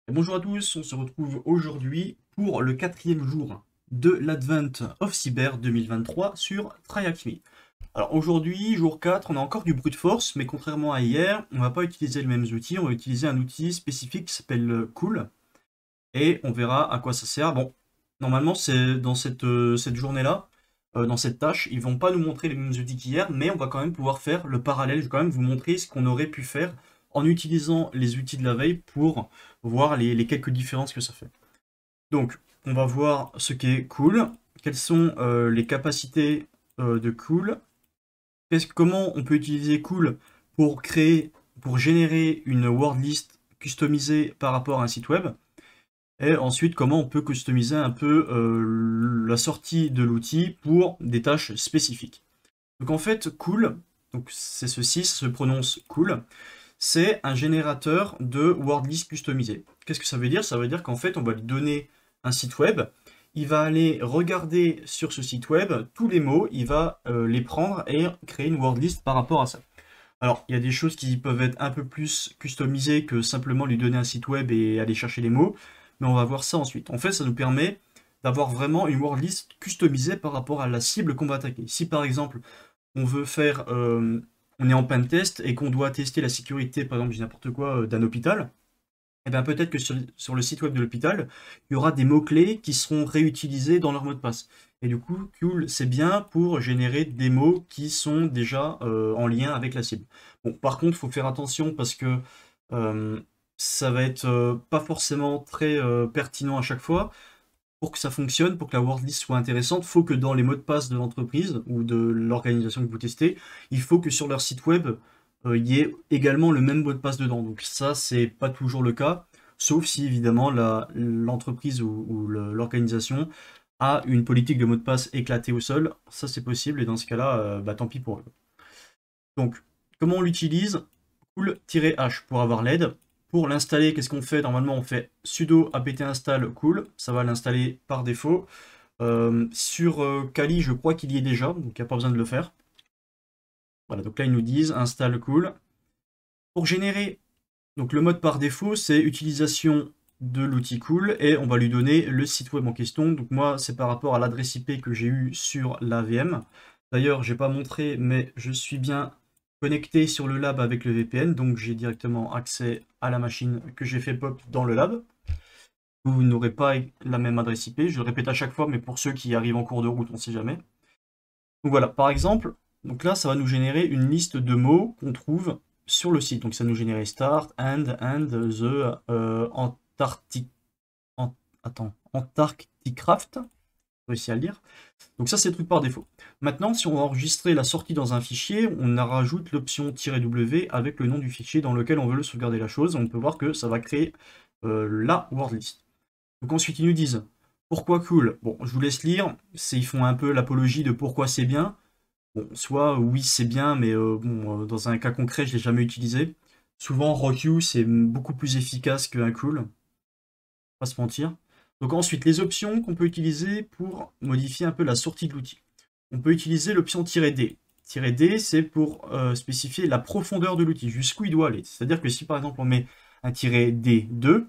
Et bonjour à tous, on se retrouve aujourd'hui pour le quatrième jour de l'Advent of Cyber 2023 sur TryHackMe. Alors aujourd'hui, jour 4, on a encore du brute force, mais contrairement à hier, on ne va pas utiliser les mêmes outils, on va utiliser un outil spécifique qui s'appelle Cool, et on verra à quoi ça sert. Bon, normalement c'est dans cette journée-là, dans cette tâche, ils vont pas nous montrer les mêmes outils qu'hier, mais on va quand même pouvoir faire le parallèle. Je vais quand même vous montrer ce qu'on aurait pu faire en utilisant les outils de la veille pour voir les quelques différences que ça fait. Donc, on va voir ce qui est cool, quelles sont les capacités de cool, comment on peut utiliser cool pour pour générer une word list customisée par rapport à un site web. Et ensuite, comment on peut customiser un peu la sortie de l'outil pour des tâches spécifiques. Donc en fait, Cool, donc c'est ceci, ça se prononce Cool, c'est un générateur de word list customisé. Qu'est-ce que ça veut dire? Ça veut dire qu'en fait, on va lui donner un site web, il va aller regarder sur ce site web tous les mots, il va les prendre et créer une word list par rapport à ça. Alors, il y a des choses qui peuvent être un peu plus customisées que simplement lui donner un site web et aller chercher les mots, mais on va voir ça ensuite. En fait, ça nous permet d'avoir vraiment une word list customisée par rapport à la cible qu'on va attaquer. Si par exemple, on veut faire, on est en pen test et qu'on doit tester la sécurité, par exemple, je dis n'importe quoi, d'un hôpital, et bien peut-être que sur le site web de l'hôpital, il y aura des mots-clés qui seront réutilisés dans leur mot de passe. Et du coup, Cool, c'est bien pour générer des mots qui sont déjà en lien avec la cible. Bon, par contre, il faut faire attention parce que euh, ça va être pas forcément très pertinent à chaque fois. Pour que ça fonctionne, pour que la wordlist soit intéressante, il faut que dans les mots de passe de l'entreprise ou de l'organisation que vous testez, il faut que sur leur site web, il y ait également le même mot de passe dedans. Donc ça, c'est pas toujours le cas, sauf si évidemment l'entreprise ou l'organisation a une politique de mot de passe éclatée au sol. Ça, c'est possible, et dans ce cas-là, bah, tant pis pour eux. Donc, comment on l'utilise? Cool-h pour avoir l'aide. Pour l'installer, qu'est-ce qu'on fait? Normalement, on fait sudo apt install cool, ça va l'installer par défaut. Sur Kali, je crois qu'il y est déjà, donc il n'y a pas besoin de le faire. Voilà, donc là, ils nous disent install cool. Pour générer, donc le mode par défaut, c'est utilisation de l'outil cool, et on va lui donner le site web en question. Donc moi, c'est par rapport à l'adresse IP que j'ai eu sur la VM. D'ailleurs, j'ai pas montré, mais je suis bien connecté sur le lab avec le VPN, donc j'ai directement accès à la machine que j'ai fait pop dans le lab. Vous n'aurez pas la même adresse IP, je le répète à chaque fois, mais pour ceux qui arrivent en cours de route, on ne sait jamais. Donc voilà, par exemple, donc là, ça va nous générer une liste de mots qu'on trouve sur le site. Donc ça nous générer start, and, the, Antarctic, attends, Antarcticraft, j'ai réussi à le dire. Donc ça, c'est le truc par défaut. Maintenant, si on va enregistrer la sortie dans un fichier, on rajoute l'option "-w" avec le nom du fichier dans lequel on veut le sauvegarder la chose. On peut voir que ça va créer la word list. Donc ensuite, ils nous disent pourquoi cool. Bon, je vous laisse lire. Ils font un peu l'apologie de pourquoi c'est bien. Bon, soit oui, c'est bien, mais bon, dans un cas concret, je l'ai jamais utilisé. Souvent, RockU, c'est beaucoup plus efficace qu'un cool, pas se mentir. Donc ensuite, les options qu'on peut utiliser pour modifier un peu la sortie de l'outil. On peut utiliser l'option "-d". "-d", c'est pour spécifier la profondeur de l'outil, jusqu'où il doit aller. C'est-à-dire que si par exemple on met un "-d2",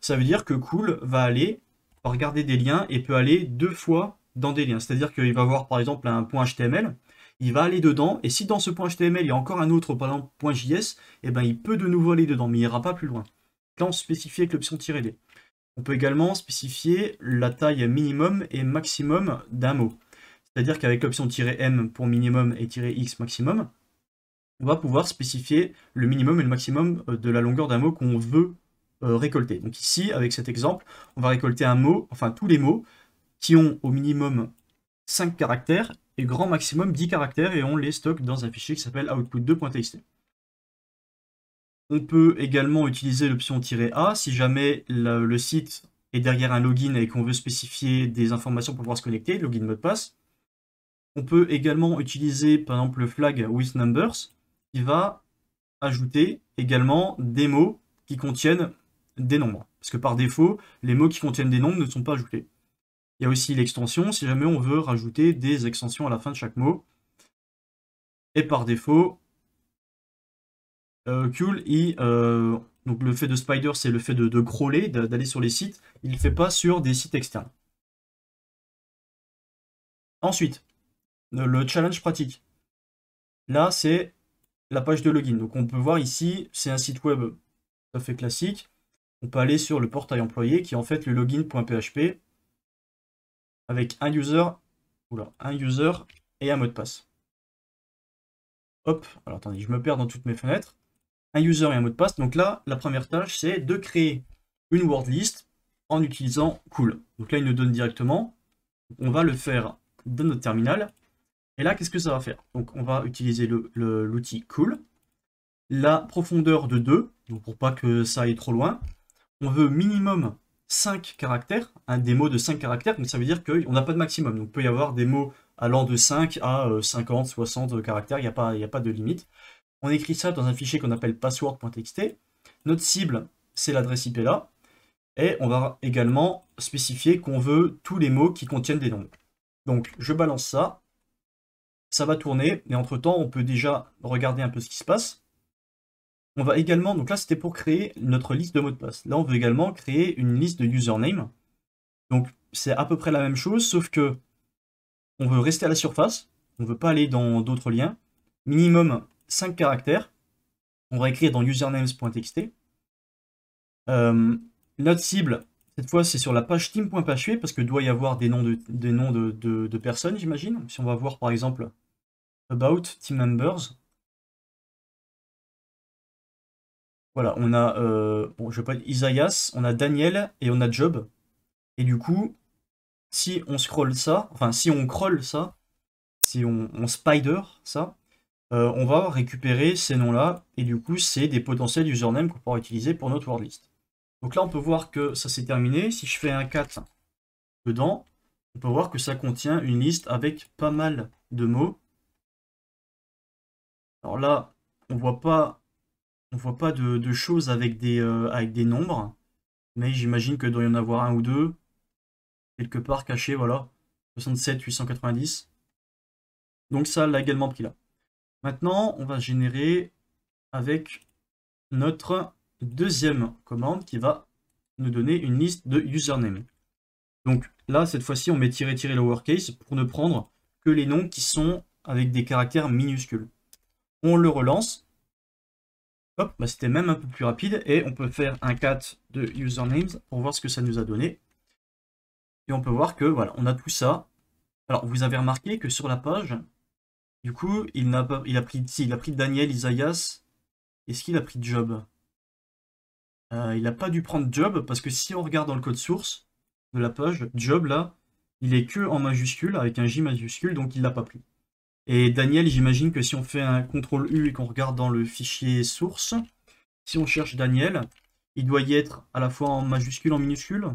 ça veut dire que Cool va aller regarder des liens et peut aller deux fois dans des liens. C'est-à-dire qu'il va voir par exemple un point HTML, il va aller dedans, et si dans ce point HTML il y a encore un autre, par exemple point .js, et ben il peut de nouveau aller dedans, mais il n'ira pas plus loin. Là on spécifie avec l'option "-d". On peut également spécifier la taille minimum et maximum d'un mot. C'est-à-dire qu'avec l'option "-m" pour minimum et "-x" maximum, on va pouvoir spécifier le minimum et le maximum de la longueur d'un mot qu'on veut récolter. Donc ici, avec cet exemple, on va récolter un mot, enfin tous les mots qui ont au minimum 5 caractères et grand maximum 10 caractères, et on les stocke dans un fichier qui s'appelle output2.txt. On peut également utiliser l'option "-a si jamais le site est derrière un login et qu'on veut spécifier des informations pour pouvoir se connecter, login mot de passe. On peut également utiliser par exemple le flag with numbers qui va ajouter également des mots qui contiennent des nombres. Parce que par défaut, les mots qui contiennent des nombres ne sont pas ajoutés. Il y a aussi l'extension, si jamais on veut rajouter des extensions à la fin de chaque mot. Et par défaut, Cool, Donc le fait de spider, c'est le fait de crawler, d'aller sur les sites. Il ne le fait pas sur des sites externes. Ensuite, le challenge pratique. Là, c'est la page de login. Donc on peut voir ici, c'est un site web tout à fait classique. On peut aller sur le portail employé qui est en fait le login.php avec un user et un mot de passe. Hop, alors attendez, je me perds dans toutes mes fenêtres. Un user et un mot de passe. Donc là, la première tâche, c'est de créer une word list en utilisant cool. Donc là, il nous donne directement. On va le faire dans notre terminal. Et là, qu'est-ce que ça va faire? Donc on va utiliser l'outil cool. La profondeur de 2, donc pour pas que ça aille trop loin. On veut minimum 5 caractères, des mots de 5 caractères, donc ça veut dire qu'on n'a pas de maximum. Donc il peut y avoir des mots allant de 5 à 50, 60 caractères, il n'y a pas de limite. On écrit ça dans un fichier qu'on appelle password.txt. Notre cible, c'est l'adresse IP là. Et on va également spécifier qu'on veut tous les mots qui contiennent des nombres. Donc je balance ça, ça va tourner, et entre-temps, on peut déjà regarder un peu ce qui se passe. On va également, donc là c'était pour créer notre liste de mots de passe. Là on veut également créer une liste de username. Donc c'est à peu près la même chose, sauf que on veut rester à la surface, on ne veut pas aller dans d'autres liens. Minimum 5 caractères. On va écrire dans usernames.txt. Notre cible, cette fois c'est sur la page team.php parce que doit y avoir des noms de personnes, j'imagine. Si on va voir par exemple about team members. Voilà, on a bon, je vais pas Isaias, on a Daniel et on a Job. Et du coup, si on scroll ça, enfin si on crawl ça, si on spider ça, on va récupérer ces noms-là, et du coup c'est des potentiels usernames qu'on pourra utiliser pour notre wordlist. Donc là on peut voir que ça s'est terminé. Si je fais un cat dedans, on peut voir que ça contient une liste avec pas mal de mots. Alors là, on voit pas de choses avec des nombres, mais j'imagine que doit y en avoir un ou deux, quelque part cachés, voilà. 67 890. Donc ça l'a également pris là. Maintenant, on va générer avec notre deuxième commande qui va nous donner une liste de username. Donc là, cette fois-ci, on met -- lowercase pour ne prendre que les noms qui sont avec des caractères minuscules. On le relance. Hop, bah c'était même un peu plus rapide et on peut faire un cat de usernames pour voir ce que ça nous a donné. Et on peut voir que voilà, on a tout ça. Alors vous avez remarqué que sur la page, du coup, il a pris Daniel, Isaias. Est-ce qu'il a pris Job? Il n'a pas dû prendre Job parce que si on regarde dans le code source de la page, Job là, il est que en majuscule avec un J majuscule, donc il l'a pas pris. Et Daniel, j'imagine que si on fait un CTRL U et qu'on regarde dans le fichier source, si on cherche Daniel, il doit y être à la fois en majuscule, en minuscule.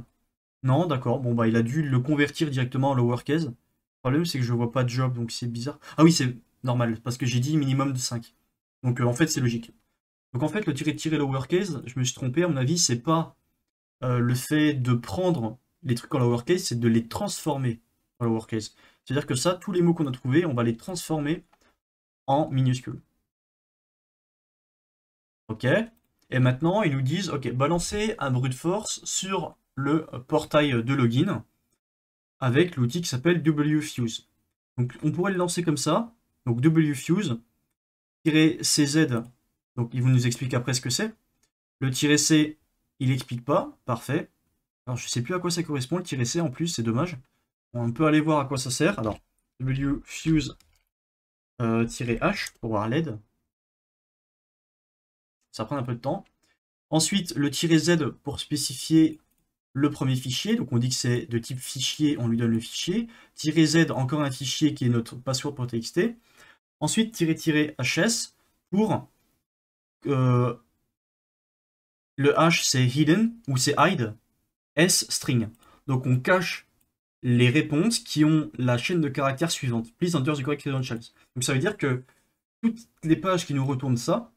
Non, d'accord. Bon, bah, il a dû le convertir directement en lowercase. Le problème, c'est que je vois pas de job, donc c'est bizarre. Ah oui, c'est normal, parce que j'ai dit minimum de 5. Donc, en fait, c'est logique. Donc, en fait, le -- lowercase, je me suis trompé. À mon avis, c'est pas le fait de prendre les trucs en lowercase, c'est de les transformer en lowercase. C'est-à-dire que ça, tous les mots qu'on a trouvés, on va les transformer en minuscules. Ok. Et maintenant, ils nous disent, ok, balancez un brute force sur le portail de login avec l'outil qui s'appelle wfuse. Donc on pourrait le lancer comme ça. Donc wfuse -cz. Donc il vous nous explique après ce que c'est. Le -c, il n'explique pas. Parfait. Alors je sais plus à quoi ça correspond le -c en plus, c'est dommage. On peut aller voir à quoi ça sert. Alors wfuse -h pour voir l'aide. Ça prend un peu de temps. Ensuite, le -z pour spécifier le premier fichier. Donc on dit que c'est de type fichier, on lui donne le fichier. -z, encore un fichier qui est notre password.txt. Ensuite, --hs pour le h c'est hidden ou c'est hide, s string. Donc on cache les réponses qui ont la chaîne de caractères suivante. Please enter the correct credentials. Donc ça veut dire que toutes les pages qui nous retournent ça,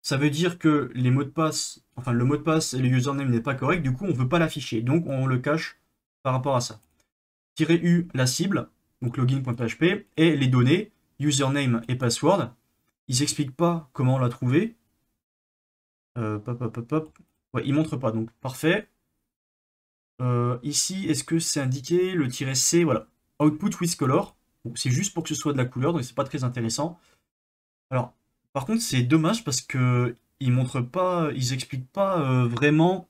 ça veut dire que les mots de passe, enfin le mot de passe et le username n'est pas correct, du coup on ne veut pas l'afficher, donc on le cache par rapport à ça. -u la cible, donc login.php, et les données, username et password, ils n'expliquent pas comment la trouver. Hop, hop, hop, hop. Ouais, il montre pas, donc parfait. Ici, est-ce que c'est indiqué le "-c", voilà. Output with color. Bon, c'est juste pour que ce soit de la couleur, donc c'est pas très intéressant. Alors, par contre, c'est dommage parce que ils montrent pas, ils expliquent pas vraiment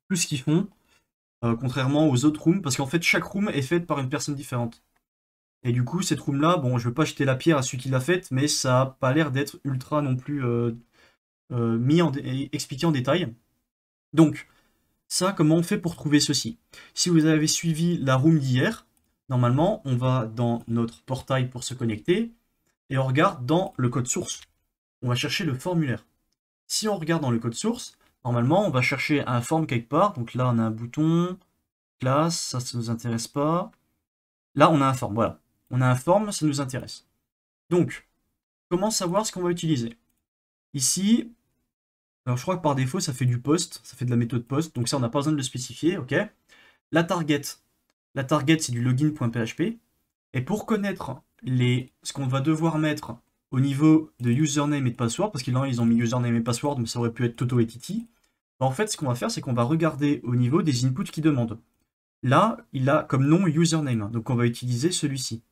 tout ce qu'ils font, contrairement aux autres rooms, parce qu'en fait, chaque room est faite par une personne différente. Et du coup, cette room-là, bon, je veux pas jeter la pierre à celui qui l'a faite, mais ça a pas l'air d'être ultra non plus expliqué en détail. Donc, ça, comment on fait pour trouver ceci? Si vous avez suivi la room d'hier, normalement, on va dans notre portail pour se connecter, et on regarde dans le code source. On va chercher le formulaire. Si on regarde dans le code source, normalement, on va chercher un form quelque part. Donc là, on a un bouton, classe, ça ne nous intéresse pas. Là, on a un form, voilà. On a un form, ça nous intéresse. Donc, comment savoir ce qu'on va utiliser? Ici, alors je crois que par défaut, ça fait du post, ça fait de la méthode post, donc ça, on n'a pas besoin de le spécifier, ok. La target, c'est du login.php. Et pour connaître ce qu'on va devoir mettre au niveau de username et de password, parce qu'ils ont mis username et password, mais ça aurait pu être Toto et Titi, en fait, ce qu'on va faire, c'est qu'on va regarder au niveau des inputs qu'il demande. Là, il a comme nom username, donc on va utiliser celui-ci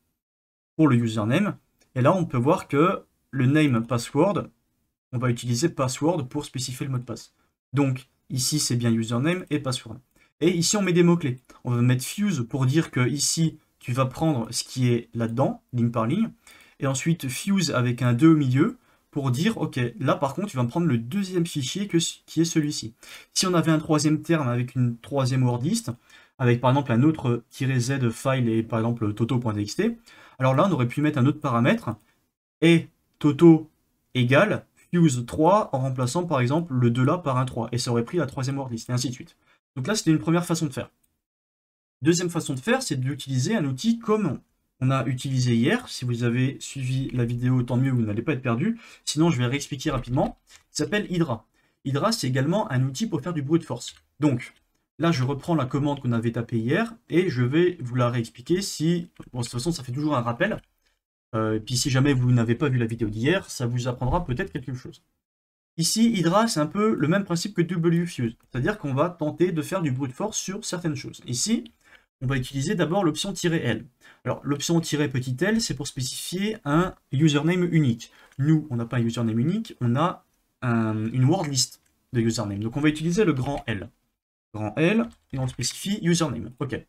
pour le username. Et là, on peut voir que le name password, on va utiliser password pour spécifier le mot de passe. Donc, ici, c'est bien username et password. Et ici, on met des mots-clés. On va mettre fuse pour dire que ici, tu vas prendre ce qui est là-dedans, ligne par ligne. Et ensuite, fuse avec un 2 au milieu pour dire, ok, là par contre, tu vas me prendre le deuxième fichier qui est celui-ci. Si on avait un troisième terme avec une troisième word list, avec par exemple un autre "-z file et par exemple toto.txt, alors là, on aurait pu mettre un autre paramètre et toto égale fuse 3 en remplaçant par exemple le 2 là par un 3, et ça aurait pris la troisième word list, et ainsi de suite. Donc là, c'était une première façon de faire. Deuxième façon de faire, c'est d'utiliser un outil comme on a utilisé hier. Si vous avez suivi la vidéo, tant mieux, vous n'allez pas être perdu. Sinon, je vais réexpliquer rapidement. Il s'appelle Hydra. Hydra, c'est également un outil pour faire du brute force. Donc, là, je reprends la commande qu'on avait tapée hier et je vais vous la réexpliquer si... Bon, de toute façon, ça fait toujours un rappel. Et puis, si jamais vous n'avez pas vu la vidéo d'hier, ça vous apprendra peut-être quelque chose. Ici, Hydra, c'est un peu le même principe que WFuse. C'est-à-dire qu'on va tenter de faire du brute force sur certaines choses. Ici, on va utiliser d'abord l'option "-l". Alors, l'option "-l", c'est pour spécifier un username unique. Nous, on n'a pas un username unique, on a une word list de username. Donc, on va utiliser le grand L. Grand L, et on spécifie username. OK.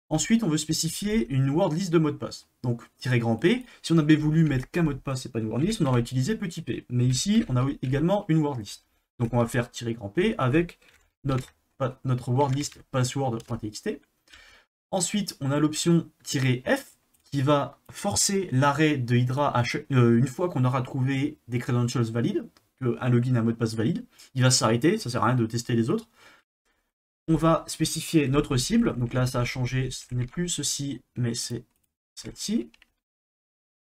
Ensuite, on veut spécifier une word list de mot de passe. Donc, grand P. Si on avait voulu mettre qu'un mot de passe et pas une word list, on aurait utilisé petit p. Mais ici, on a également une word list. Donc, on va faire grand P avec notre word list password.txt. Ensuite, on a l'option "-f" qui va forcer l'arrêt de Hydra une fois qu'on aura trouvé des credentials valides, un login, un mot de passe valide. Il va s'arrêter, ça sert à rien de tester les autres. On va spécifier notre cible, donc là ça a changé, ce n'est plus ceci, mais c'est celle-ci.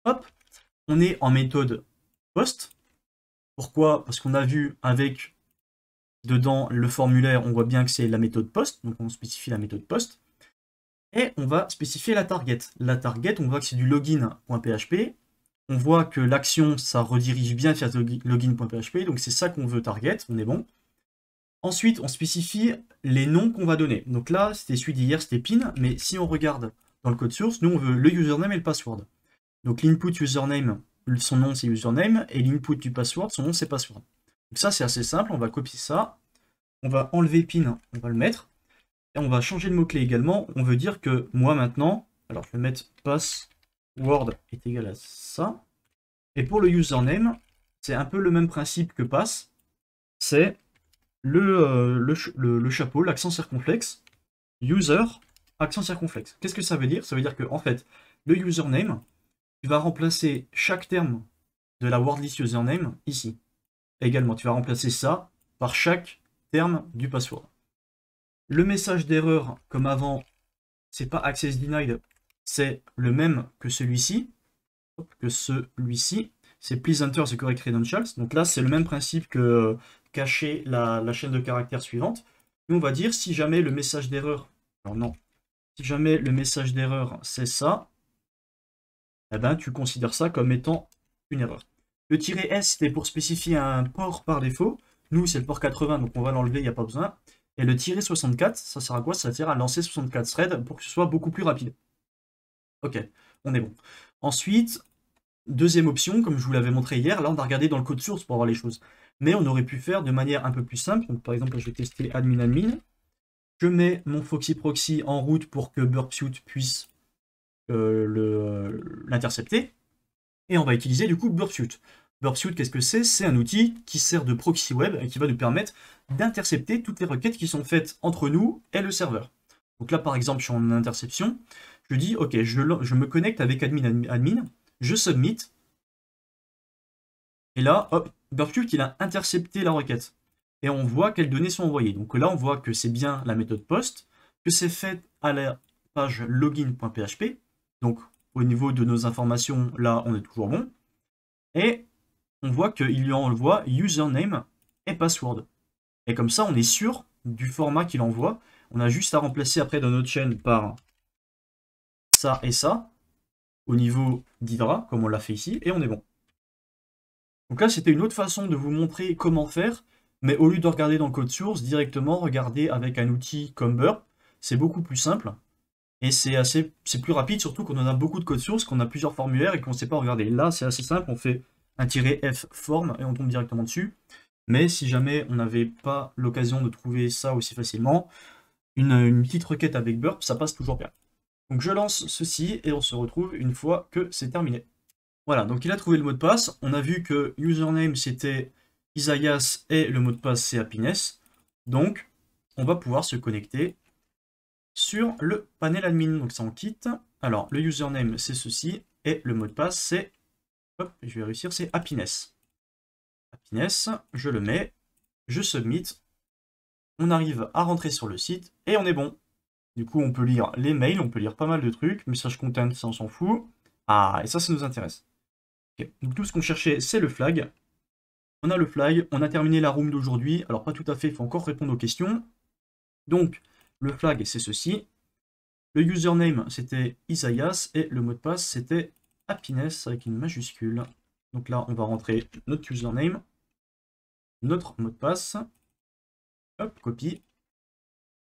Hop, on est en méthode post. Pourquoi? Parce qu'on a vu avec dedans le formulaire, on voit bien que c'est la méthode post, donc on spécifie la méthode post. Et on va spécifier la target. La target, on voit que c'est du login.php. On voit que l'action, ça redirige bien vers login.php, donc c'est ça qu'on veut target, on est bon. Ensuite, on spécifie les noms qu'on va donner. Donc là, c'était celui d'hier, c'était pin, mais si on regarde dans le code source, nous on veut le username et le password. Donc l'input username, son nom c'est username, et l'input du password, son nom c'est password. Donc ça c'est assez simple, on va copier ça, on va enlever pin, on va le mettre, et on va changer de mot-clé également. On veut dire que moi maintenant, alors je vais mettre password est égal à ça, et pour le username, c'est un peu le même principe que pass, c'est le chapeau, l'accent circonflexe, user, accent circonflexe. Qu'est-ce que ça veut dire? Ça veut dire que en fait, le username, tu vas remplacer chaque terme de la word list username ici. Et également, tu vas remplacer ça par chaque terme du password. Le message d'erreur, comme avant, c'est pas access denied, c'est le même que celui-ci. C'est please enter the correct credentials. Donc là, c'est le même principe que cacher la chaîne de caractères suivante. Nous, on va dire si jamais le message d'erreur, alors non, si jamais le message d'erreur c'est ça, eh ben tu considères ça comme étant une erreur. Le "-s c'était pour spécifier un port par défaut. Nous, c'est le port 80, donc on va l'enlever, il n'y a pas besoin. Et le tiret 64, ça sert à quoi? Ça sert à lancer 64 threads pour que ce soit beaucoup plus rapide. Ok, on est bon. Ensuite, deuxième option, comme je vous l'avais montré hier, là on a regardé dans le code source pour voir les choses. Mais on aurait pu faire de manière un peu plus simple. Donc par exemple, je vais tester admin. Je mets mon Foxy Proxy en route pour que Burpsuit puisse l'intercepter. Et on va utiliser du coup Burpsuit. Burpsuit, qu'est-ce que c'est? C'est un outil qui sert de proxy web et qui va nous permettre d'intercepter toutes les requêtes qui sont faites entre nous et le serveur. Donc là, par exemple, je suis en interception. Je dis, ok, je me connecte avec admin, je submit. Et là, hop, Burpsuit, il a intercepté la requête. Et on voit quelles données sont envoyées. Donc là, on voit que c'est bien la méthode post, que c'est fait à la page login.php. Donc, au niveau de nos informations, là, on est toujours bon. Et on voit qu'il lui envoie username et password. Et comme ça, on est sûr du format qu'il envoie. On a juste à remplacer après dans notre chaîne par ça et ça, au niveau d'Hydra, comme on l'a fait ici, et on est bon. Donc là, c'était une autre façon de vous montrer comment faire, mais au lieu de regarder dans le code source, directement regarder avec un outil comme Burp, c'est beaucoup plus simple. Et c'est plus rapide, surtout qu'on en a beaucoup de code source, qu'on a plusieurs formulaires et qu'on ne sait pas regarder. Là, c'est assez simple, on fait un -f form et on tombe directement dessus. Mais si jamais on n'avait pas l'occasion de trouver ça aussi facilement, une petite requête avec Burp, ça passe toujours bien. Donc je lance ceci et on se retrouve une fois que c'est terminé. Voilà, donc il a trouvé le mot de passe. On a vu que username c'était Isaias et le mot de passe c'est happiness. Donc on va pouvoir se connecter sur le panel admin. Donc ça on quitte. Alors le username c'est ceci et le mot de passe c'est, hop, je vais réussir, c'est happiness. Happiness, je le mets, je submit. On arrive à rentrer sur le site et on est bon. Du coup on peut lire les mails, on peut lire pas mal de trucs, message content ça on s'en fout. Ah, et ça nous intéresse. Okay. Donc tout ce qu'on cherchait c'est le flag. On a le flag, on a terminé la room d'aujourd'hui. Alors pas tout à fait, il faut encore répondre aux questions. Donc le flag c'est ceci. Le username c'était Isaias et le mot de passe c'était happiness avec une majuscule. Donc là on va rentrer notre username, notre mot de passe. Hop, copie.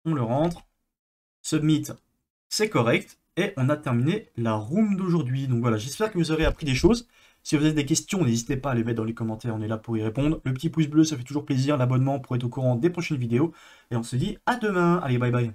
On le rentre. Submit, c'est correct. Et on a terminé la room d'aujourd'hui. Donc voilà, j'espère que vous aurez appris des choses. Si vous avez des questions, n'hésitez pas à les mettre dans les commentaires, on est là pour y répondre. Le petit pouce bleu, ça fait toujours plaisir. L'abonnement pour être au courant des prochaines vidéos. Et on se dit à demain. Allez, bye bye.